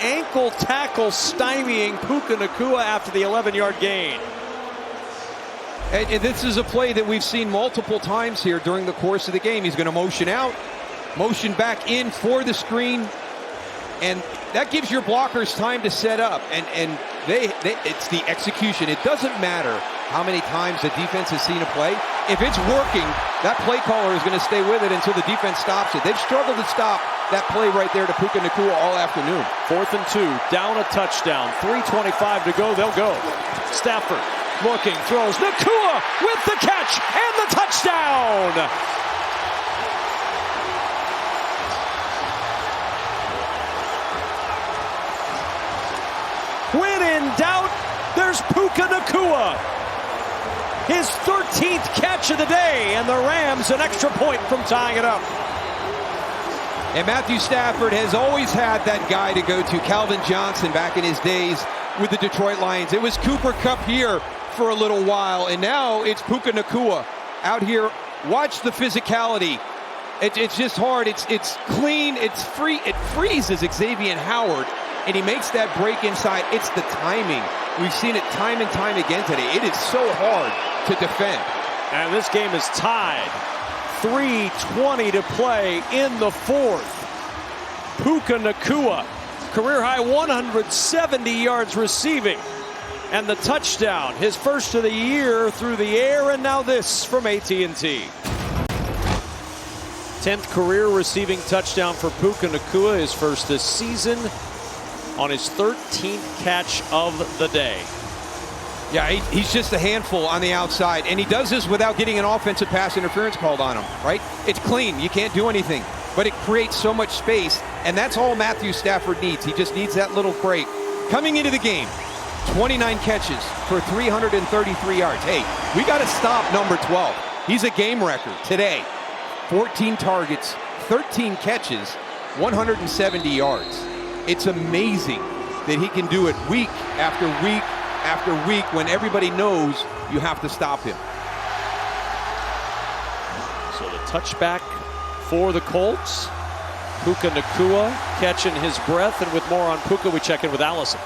ankle tackle stymieing Puka Nacua after the 11-yard gain. And this is a play that we've seen multiple times here during the course of the game. He's going to motion out, motion back in for the screen, and that gives your blockers time to set up. And it's the execution. It doesn't matter how many times the defense has seen a play. If it's working, that play caller is going to stay with it until the defense stops it. They've struggled to stop that play right there to Puka Nacua all afternoon. 4th and 2, down a touchdown, 3:25 to go, they'll go. Stafford looking, throws, Nacua with the catch and the touchdown! When in doubt, there's Puka Nacua. His 13th catch of the day, and the Rams an extra point from tying it up. And Matthew Stafford has always had that guy to go to, Calvin Johnson, back in his days with the Detroit Lions. It was Cooper Kupp here for a little while, and now it's Puka Nacua out here. Watch the physicality. It's just hard. It's clean. It's free. It freezes Xavier Howard, and he makes that break inside. It's the timing. We've seen it time and time again today. It is so hard to defend. And this game is tied. 3:20 to play in the 4th. Puka Nacua, career-high 170 yards receiving. And the touchdown, his first of the year through the air, and now this from AT&T. 10th career receiving touchdown for Puka Nacua, his first this season, on his 13th catch of the day. Yeah, he's just a handful on the outside, and he does this without getting an offensive pass interference called on him, right? It's clean. You can't do anything, but it creates so much space, and that's all Matthew Stafford needs. He just needs that little break. Coming into the game, 29 catches for 333 yards. Hey, we got to stop number 12. He's a game record today. 14 targets, 13 catches, 170 yards. It's amazing that he can do it week after week after week when everybody knows you have to stop him. So the touchback for the Colts. Puka Nacua catching his breath, and with more on Puka, we check in with Allison.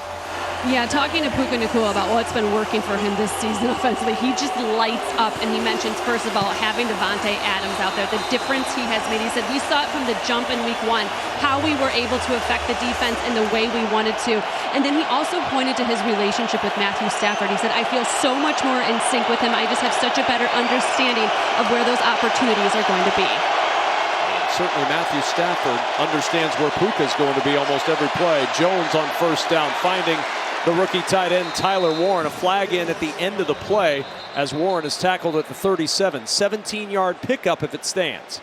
Yeah, talking to Puka Nacua about what's been working for him this season offensively, he just lights up, and he mentions, first of all, having Davante Adams out there, the difference he has made. He said, we saw it from the jump in week 1, how we were able to affect the defense in the way we wanted to. And then he also pointed to his relationship with Matthew Stafford. He said, I feel so much more in sync with him. I just have such a better understanding of where those opportunities are going to be. Certainly Matthew Stafford understands where Puka is going to be almost every play. Jones on first down, finding the rookie tight end Tyler Warren. A flag in at the end of the play as Warren is tackled at the 37. 17-yard pickup if it stands.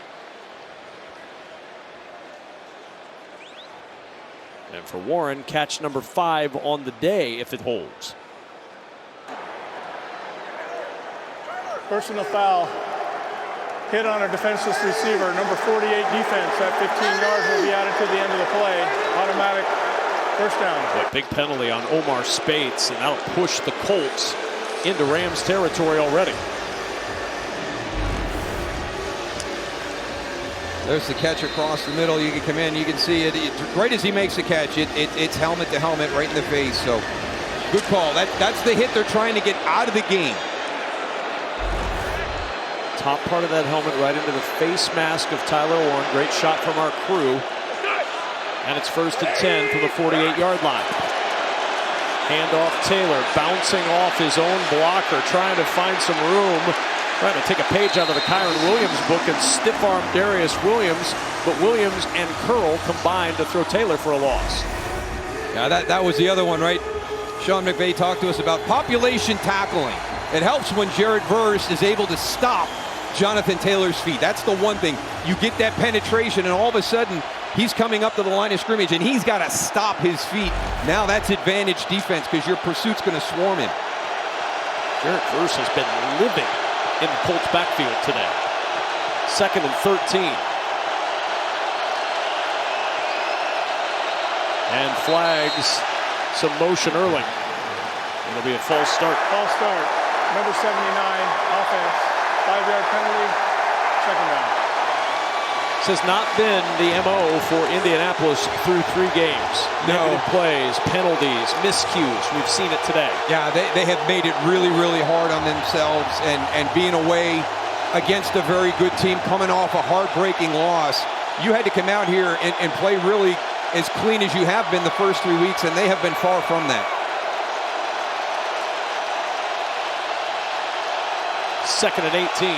And for Warren, catch number 5 on the day if it holds. Personal foul. Hit on a defenseless receiver. Number 48 defense. That 15 yards will be added to the end of the play. Automatic first down. A big penalty on Omar Spates, and that'll push the Colts into Rams territory already. There's the catch across the middle. You can come in, you can see it. Right as he makes the catch, it's helmet to helmet right in the face. So good call. That's the hit they're trying to get out of the game. Top part of that helmet right into the face mask of Tyler Warren. Great shot from our crew. And it's 1st and 10 from the 48-yard line. Handoff Taylor, bouncing off his own blocker, trying to find some room. Trying to take a page out of the Kyron Williams book and stiff-arm Darius Williams. But Williams and Curl combined to throw Taylor for a loss. Yeah, that was the other one, right? Sean McVay talked to us about population tackling. It helps when Jared Verse is able to stop Jonathan Taylor's feet. That's the one thing. You get that penetration, and all of a sudden, he's coming up to the line of scrimmage, and he's got to stop his feet. Now that's advantage defense because your pursuit's going to swarm him. Jared Verse has been living in the Colts backfield today. 2nd and 13. And flags some motion early. It'll be a false start. False start. Number 79, offense. 5-yard penalty. 2nd down. This has not been the MO for Indianapolis through 3 games. No. Negative plays, penalties, miscues. We've seen it today. Yeah, they have made it really, really hard on themselves, and being away against a very good team, coming off a heartbreaking loss. You had to come out here and play really as clean as you have been the first 3 weeks, and they have been far from that. 2nd and 18.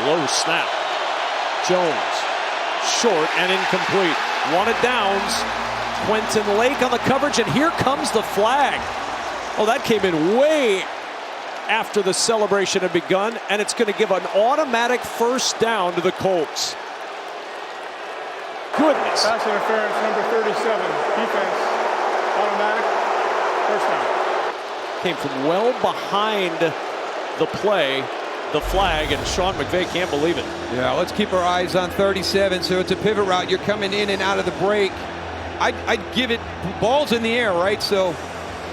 Low snap. Jones, short and incomplete. Wanted downs. Quentin Lake on the coverage, and here comes the flag. Oh, that came in way after the celebration had begun, and it's going to give an automatic first down to the Colts. Goodness. Pass interference, number 37. Defense, automatic, first down. Came from well behind the play, the flag, and Sean McVay can't believe it. Yeah, let's keep our eyes on 37. So it's a pivot route. You're coming in and out of the break. I'd give it balls in the air, right? So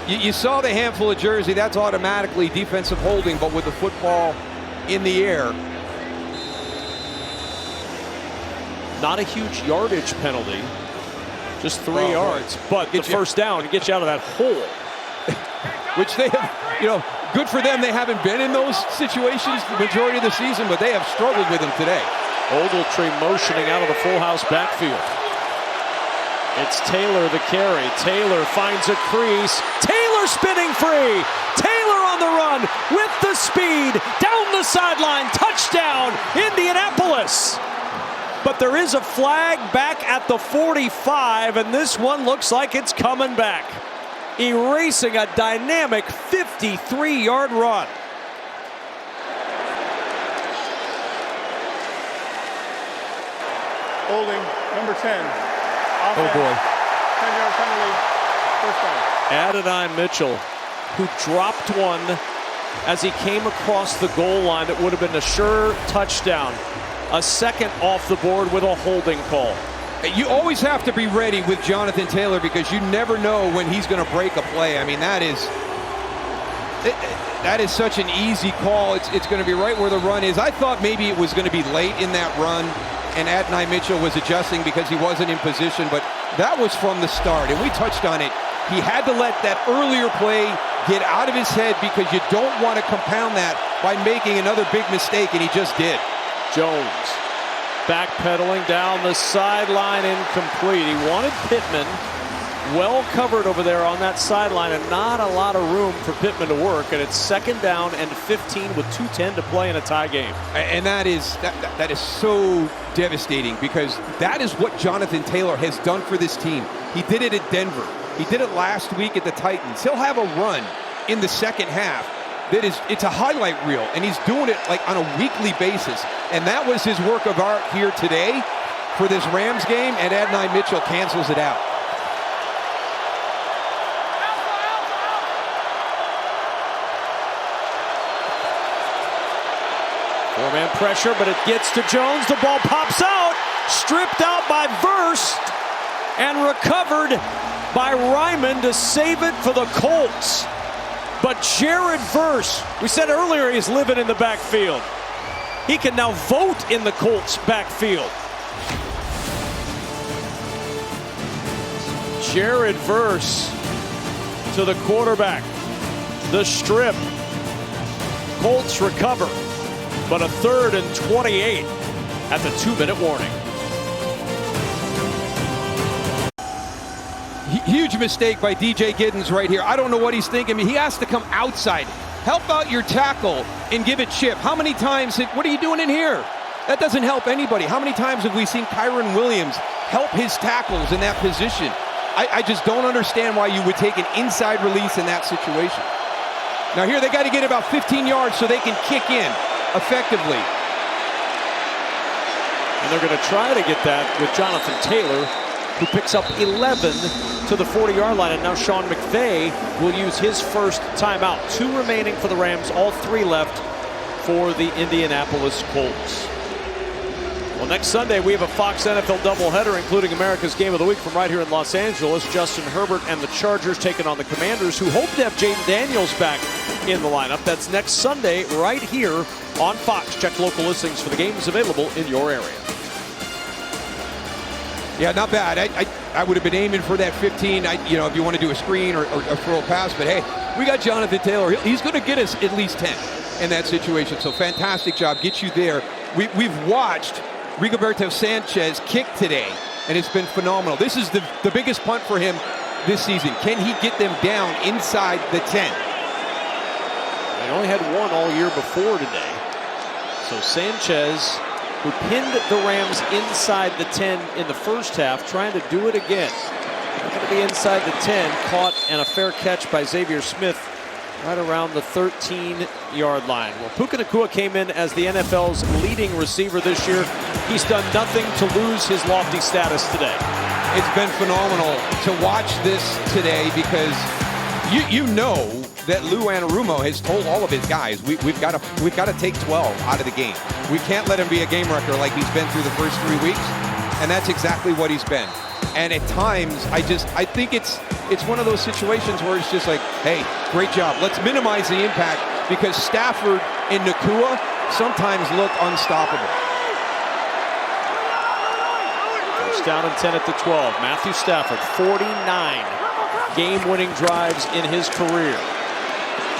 you saw the handful of jersey. That's automatically defensive holding, but with the football in the air. Not a huge yardage penalty, just 3 yards, but the first down to get you out of that hole. Which they have, good for them. They haven't been in those situations the majority of the season, but they have struggled with them today. Ogletree motioning out of the full house backfield. It's Taylor the carry. Taylor finds a crease. Taylor spinning free. Taylor on the run with the speed. Down the sideline. Touchdown, Indianapolis. But there is a flag back at the 45, and this one looks like it's coming back. Erasing a dynamic 53-yard run. Holding, number 10. Oh boy. 10-yard penalty, first down. Adonai Mitchell, who dropped one as he came across the goal line. It would have been a sure touchdown. A second off the board with a holding call. You always have to be ready with Jonathan Taylor because you never know when he's going to break a play. I mean, that is such an easy call. It's going to be right where the run is. I thought maybe it was going to be late in that run, and Adonai Mitchell was adjusting because he wasn't in position, but that was from the start, and we touched on it. He had to let that earlier play get out of his head because you don't want to compound that by making another big mistake, and he just did. Jones backpedaling down the sideline, incomplete. He wanted Pittman well covered over there on that sideline, and not a lot of room for Pittman to work, and it's 2nd down and 15 with 2:10 to play in a tie game. And that is so devastating because that is what Jonathan Taylor has done for this team. He did it at Denver. He did it last week at the Titans. He'll have a run in the second half it's a highlight reel, and he's doing it like on a weekly basis. And that was his work of art here today for this Rams game, and Adonai Mitchell cancels it out. Four-man pressure, but it gets to Jones. The ball pops out, stripped out by Verse, and recovered by Ryman to save it for the Colts. But Jared Verse, we said earlier he's living in the backfield. He can now vote in the Colts backfield. Jared Verse to the quarterback. The strip. Colts recover, but a 3rd and 28 at the 2-minute warning. Huge mistake by DJ Giddens right here. I don't know what he's thinking. He has to come outside. Help out your tackle and give it chip. How many times, what are you doing in here? That doesn't help anybody. How many times have we seen Kyron Williams help his tackles in that position? I just don't understand why you would take an inside release in that situation. Now here they got to get about 15 yards so they can kick in effectively. And they're going to try to get that with Jonathan Taylor, who picks up 11 to the 40-yard line. And now Sean McVay will use his first timeout. 2 remaining for the Rams, all 3 left for the Indianapolis Colts. Well, next Sunday we have a Fox NFL doubleheader, including America's Game of the Week from right here in Los Angeles. Justin Herbert and the Chargers taking on the Commanders, who hope to have Jaden Daniels back in the lineup. That's next Sunday right here on Fox. Check local listings for the games available in your area. Yeah, not bad. I would have been aiming for that 15, if you want to do a screen or throw a pass. But, hey, we got Jonathan Taylor. He's going to get us at least 10 in that situation. So, fantastic job. Get you there. We've watched Rigoberto Sanchez kick today, and it's been phenomenal. This is the biggest punt for him this season. Can he get them down inside the 10? They only had one all year before today. So Sanchez, who pinned the Rams inside the 10 in the first half, trying to do it again. Going to be inside the 10, caught, and a fair catch by Xavier Smith right around the 13-yard line. Well, Puka Nacua came in as the NFL's leading receiver this year. He's done nothing to lose his lofty status today. It's been phenomenal to watch this today because you know that Lou Anarumo has told all of his guys, we've got to take 12 out of the game. We can't let him be a game wrecker like he's been through the first 3 weeks, and that's exactly what he's been. And at times, I think it's one of those situations where it's just like, hey, great job. Let's minimize the impact because Stafford and Nacua sometimes look unstoppable. First down and 10 at the 12. Matthew Stafford, 49 game-winning drives in his career.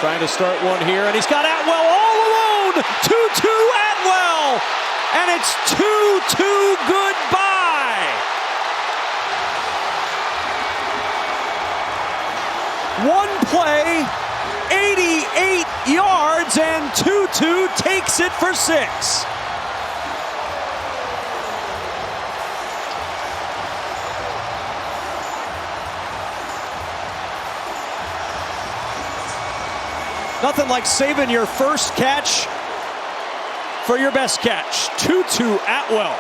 Trying to start one here, and he's got Atwell all alone. Tutu Atwell, and it's 2-2 goodbye. One play, 88 yards, and Tutu takes it for 6. Nothing like saving your first catch for your best catch. Tutu Atwell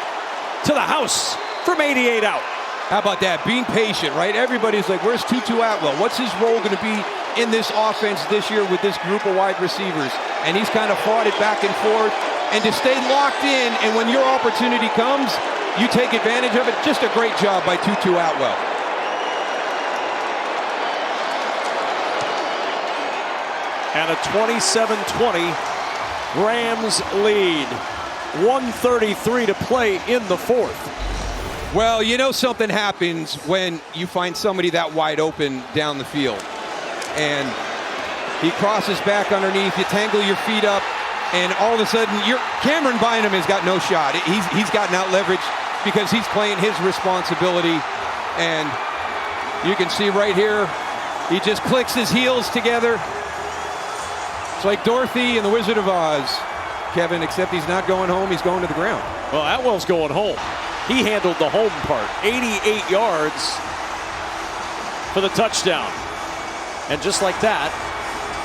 to the house from 88 out. How about that? Being patient, right? Everybody's like, where's Tutu Atwell? What's his role going to be in this offense this year with this group of wide receivers? And he's kind of fought it back and forth. And to stay locked in, and when your opportunity comes, you take advantage of it. Just a great job by Tutu Atwell. And a 27-20 Rams lead. 1:33 to play in the fourth. Well, you know something happens when you find somebody that wide open down the field. And he crosses back underneath, you tangle your feet up, and all of a sudden, Cameron Bynum has got no shot. He's gotten out leverage because he's playing his responsibility. And you can see right here, he just clicks his heels together. It's like Dorothy and the Wizard of Oz, Kevin, except he's not going home, he's going to the ground. Well, Atwell's going home. He handled the home part. 88 yards for the touchdown. And just like that,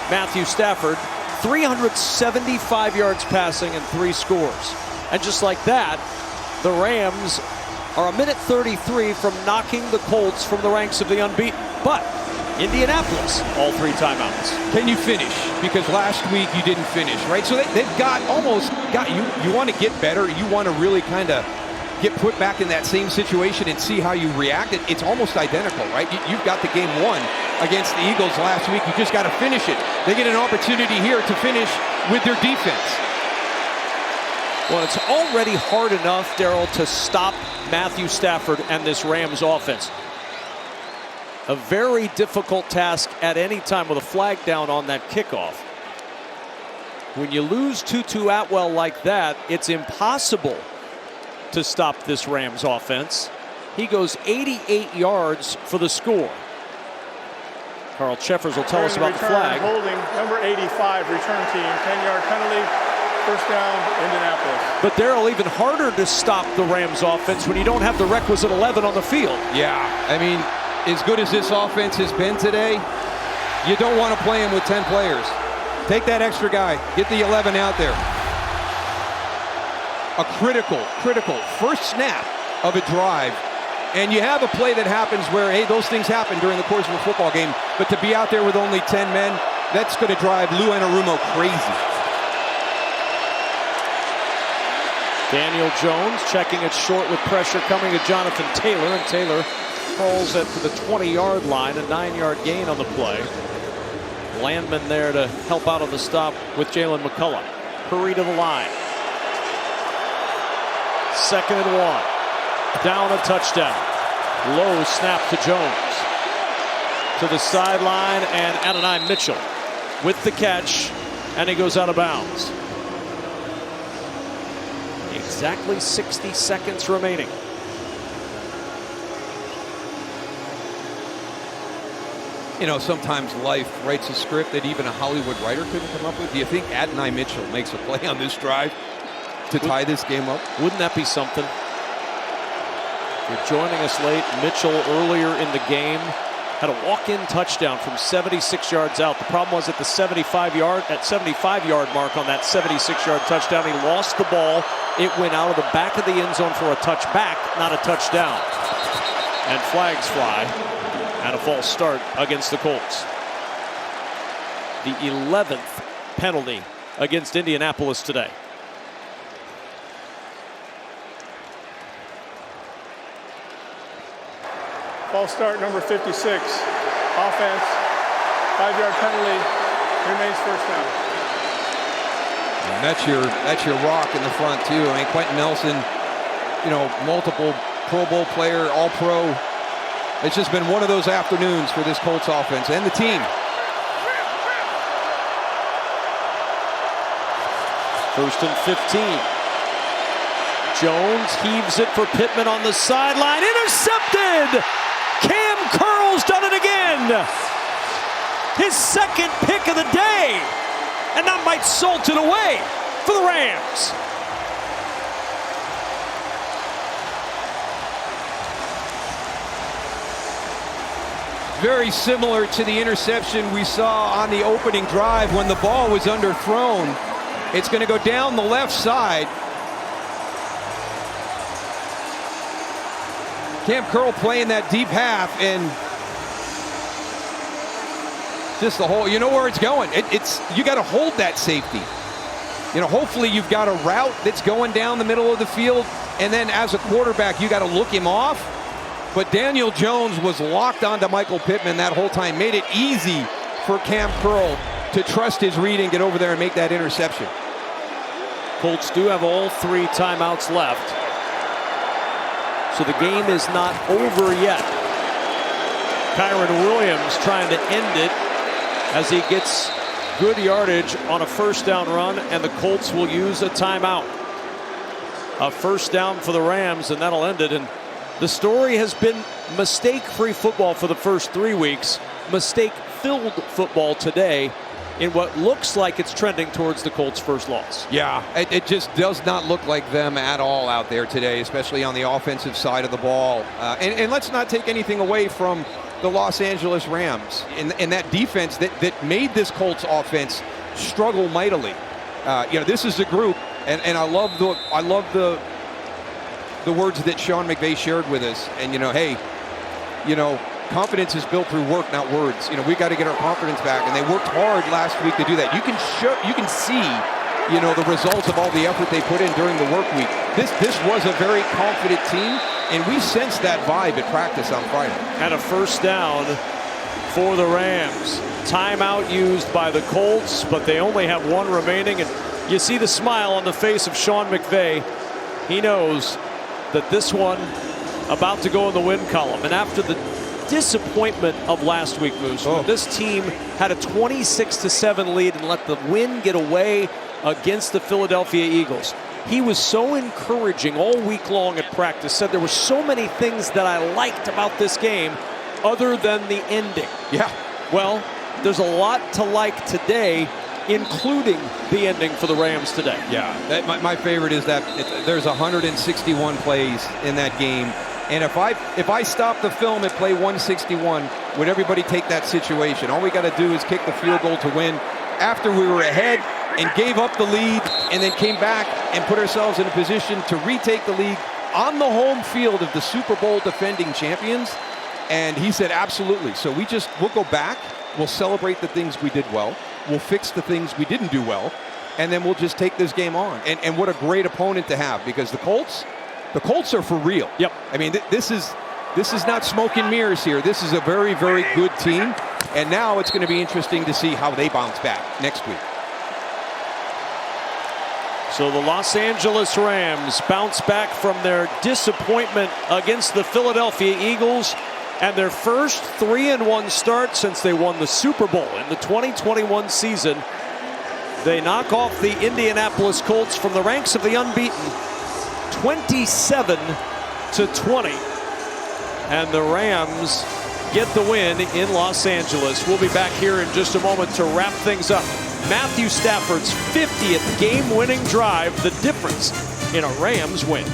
Matthew Stafford, 375 yards passing and 3 scores. And just like that, the Rams are a minute 33 from knocking the Colts from the ranks of the unbeaten. But Indianapolis, all 3 timeouts. Can you finish? Because last week you didn't finish, right? So they've almost got you. You want to get better. You want to really kind of get put back in that same situation and see how you react. It's almost identical, right? You've got the game won against the Eagles last week. You just got to finish it. They get an opportunity here to finish with their defense. Well, it's already hard enough, Darryl, to stop Matthew Stafford and this Rams offense. A very difficult task at any time with a flag down on that kickoff. When you lose Tutu Atwell like that, it's impossible to stop this Rams offense. He goes 88 yards for the score. Carl Cheffers will tell us about the flag. Holding number 85, return team, 10-yard penalty, first down, Indianapolis. But Darryl, even harder to stop the Rams offense when you don't have the requisite 11 on the field. Yeah, I mean, as good as this offense has been today, you don't want to play him with 10 players. Take that extra guy, get the 11 out there. A critical first snap of a drive. And you have a play that happens where, hey, those things happen during the course of a football game. But to be out there with only 10 men, that's going to drive Lou Anarumo crazy. Daniel Jones checking it short with pressure coming to Jonathan Taylor. And Taylor falls at the 20-yard line, a 9-yard gain on the play. Landman there to help out on the stop with Jalen McCullough. Hurry to the line. 2nd and 1. Down a touchdown. Low snap to Jones. To the sideline, and Adonai Mitchell with the catch, and he goes out of bounds. Exactly 60 seconds remaining. You know, sometimes life writes a script that even a Hollywood writer couldn't come up with. Do you think Adonai Mitchell makes a play on this drive to tie this game up? Wouldn't that be something? If you're joining us late, Mitchell earlier in the game had a walk-in touchdown from 76 yards out. The problem was at the 75-yard mark on that 76-yard touchdown, he lost the ball. It went out of the back of the end zone for a touchback, not a touchdown. And flags fly, and a false start against the Colts. The 11th penalty against Indianapolis today. False start, number 56. Offense, 5-yard penalty, remains first down. And that's your rock in the front too. I mean, Quentin Nelson, you know, multiple Pro Bowl player, All-Pro. It's just been one of those afternoons for this Colts offense and the team. 1st and 15. Jones heaves it for Pittman on the sideline. Intercepted! Cam Curl's done it again. His 2nd pick of the day. And that might salt it away for the Rams. Very similar to the interception we saw on the opening drive when the ball was underthrown. It's going to go down the left side. Cam Curl playing that deep half, and just the whole, you know where it's going. You got to hold that safety. You know, hopefully you've got a route that's going down the middle of the field, and then as a quarterback, you got to look him off. But Daniel Jones was locked onto Michael Pittman that whole time, made it easy for Cam Curl to trust his read and get over there and make that interception. Colts do have all 3 timeouts left. So the game is not over yet. Kyron Williams trying to end it as he gets good yardage on a 1st down run, and the Colts will use a timeout. A 1st down for the Rams, and that'll end it. And the story has been mistake-free football for the first 3 weeks, mistake-filled football today, in what looks like it's trending towards the Colts' first loss. Yeah, it just does not look like them at all out there today, especially on the offensive side of the ball. And let's not take anything away from the Los Angeles Rams and that defense that made this Colts offense struggle mightily. You know, this is a group, and I love the words that Sean McVay shared with us. And, you know, hey, you know, confidence is built through work, not words. You know, we got to get our confidence back, and they worked hard last week to do that. You can see, you know, the results of all the effort they put in during the work week. This was a very confident team, and we sensed that vibe at practice on Friday. And a 1st down for the Rams. Timeout used by the Colts, but they only have 1 remaining, and you see the smile on the face of Sean McVay. He knows that this one about to go in the win column, and after the disappointment of last week, Moose, when this team had a 26-7 lead and let the win get away against the Philadelphia Eagles. He was so encouraging all week long at practice, said there were so many things that I liked about this game other than the ending. Yeah. Well, there's a lot to like today, including the ending for the Rams today. Yeah, my favorite is that there's 161 plays in that game. And if I stop the film at play 161, would everybody take that situation? All we got to do is kick the field goal to win. After we were ahead and gave up the lead and then came back and put ourselves in a position to retake the lead on the home field of the Super Bowl defending champions. And he said, absolutely. So we'll go back. We'll celebrate the things we did well. We'll fix the things we didn't do well. And then we'll just take this game on. And what a great opponent to have, because the Colts are for real. Yep. I mean, this is not smoke and mirrors here. This is a very, very good team. And now it's going to be interesting to see how they bounce back next week. So the Los Angeles Rams bounce back from their disappointment against the Philadelphia Eagles and their first 3-1 start since they won the Super Bowl in the 2021 season. They knock off the Indianapolis Colts from the ranks of the unbeaten 27-20. And the Rams get the win in Los Angeles. We'll be back here in just a moment to wrap things up. Matthew Stafford's 50th game-winning drive, the difference in a Rams win.